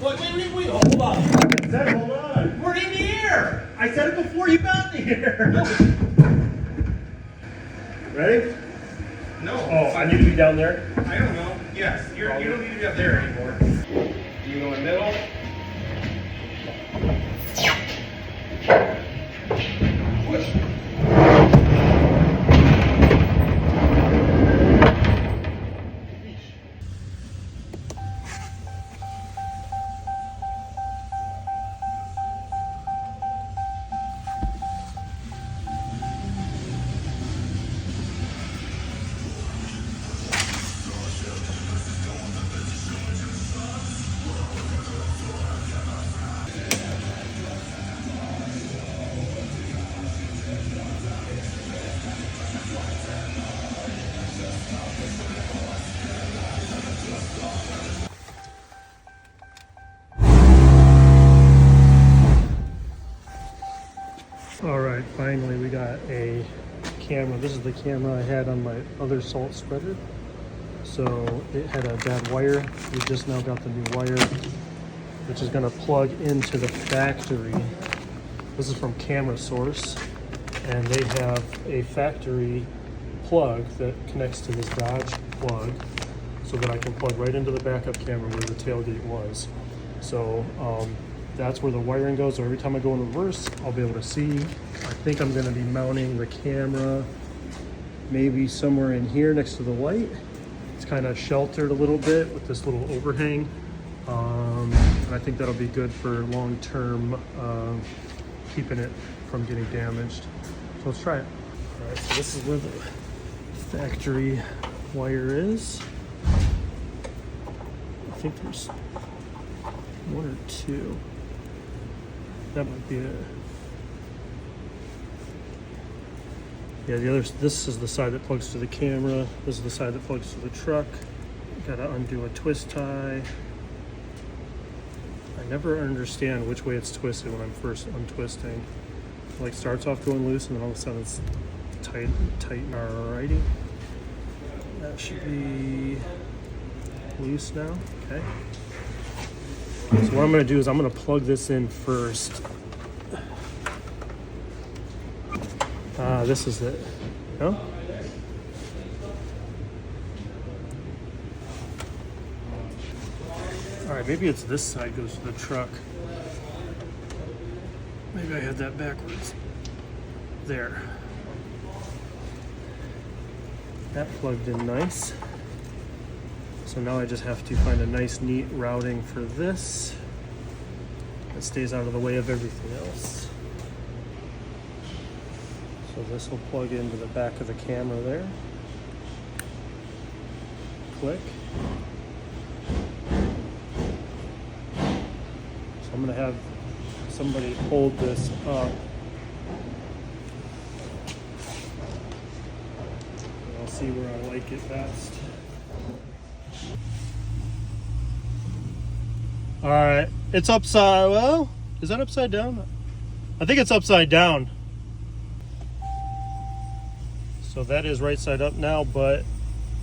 Wait, hold on. I said hold on. We're in the air. I said it before you got here. Ready? No. Oh, I need to be down there? I don't know. Yes, you don't need to be up there anymore. You go in the middle. Push. All right, finally we got a camera. This is the camera I had on my other salt spreader. So it had a bad wire. We just now got the new wire, which is gonna plug into the factory. This is from Camera Source, and they have a factory plug that connects to this Dodge plug so that I can plug right into the backup camera where the tailgate was. So that's where the wiring goes. So every time I go in reverse, I'll be able to see. I think I'm gonna be mounting the camera maybe somewhere in here next to the light. It's kind of sheltered a little bit with this little overhang. And I think that'll be good for long-term keeping it from getting damaged. So let's try it. All right, so this is where the factory wire is. I think there's one or two. That might be it. Yeah, the others. This is the side that plugs to the camera. This is the side that plugs to the truck. Gotta undo a twist tie. I never understand which way it's twisted when I'm first untwisting. It like starts off going loose and then all of a sudden it's tight. Alrighty. That should be loose now. Okay. So what I'm going to do is I'm going to plug this in first. This is it. No? Alright, maybe it's this side goes to the truck. Maybe I had that backwards. There. That plugged in nice. So now I just have to find a nice, neat routing for this that stays out of the way of everything else. So this will plug into the back of the camera there. Click. So I'm going to have somebody hold this up. And I'll see where I like it best. All right, it's upside, well, is that upside down? I think it's upside down. So that is right side up now, but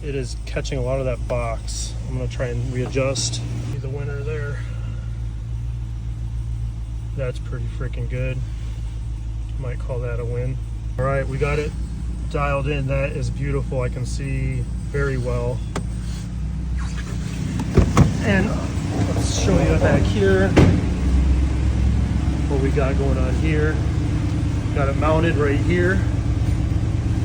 it is catching a lot of that box. I'm gonna try and readjust. See the winner there. That's pretty freaking good. Might call that a win. All right, we got it dialed in. That is beautiful. I can see very well. And let's show you back here what we got going on here. Got it mounted right here.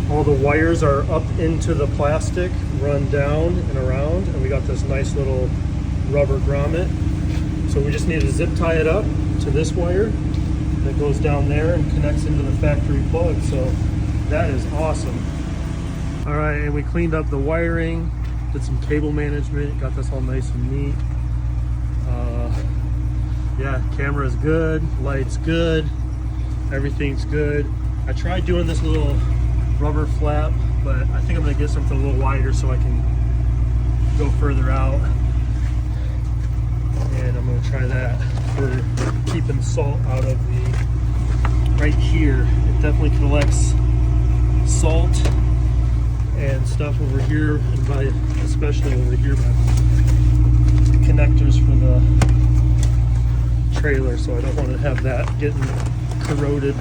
All the wires are up into the plastic, run down and around, and we got this nice little rubber grommet. So we just need to zip tie it up to this wire that goes down there and connects into the factory plug. So that is awesome. All right, and we cleaned up the wiring, did some cable management, got this all nice and neat. Yeah, camera is good, light's good, everything's good. I tried doing this little rubber flap, but I think I'm gonna get something a little wider so I can go further out. And I'm gonna try that for keeping salt out of the, right here. It definitely collects salt and stuff over here, and by, especially over here by the connectors for the trailer, so I don't want to have that getting corroded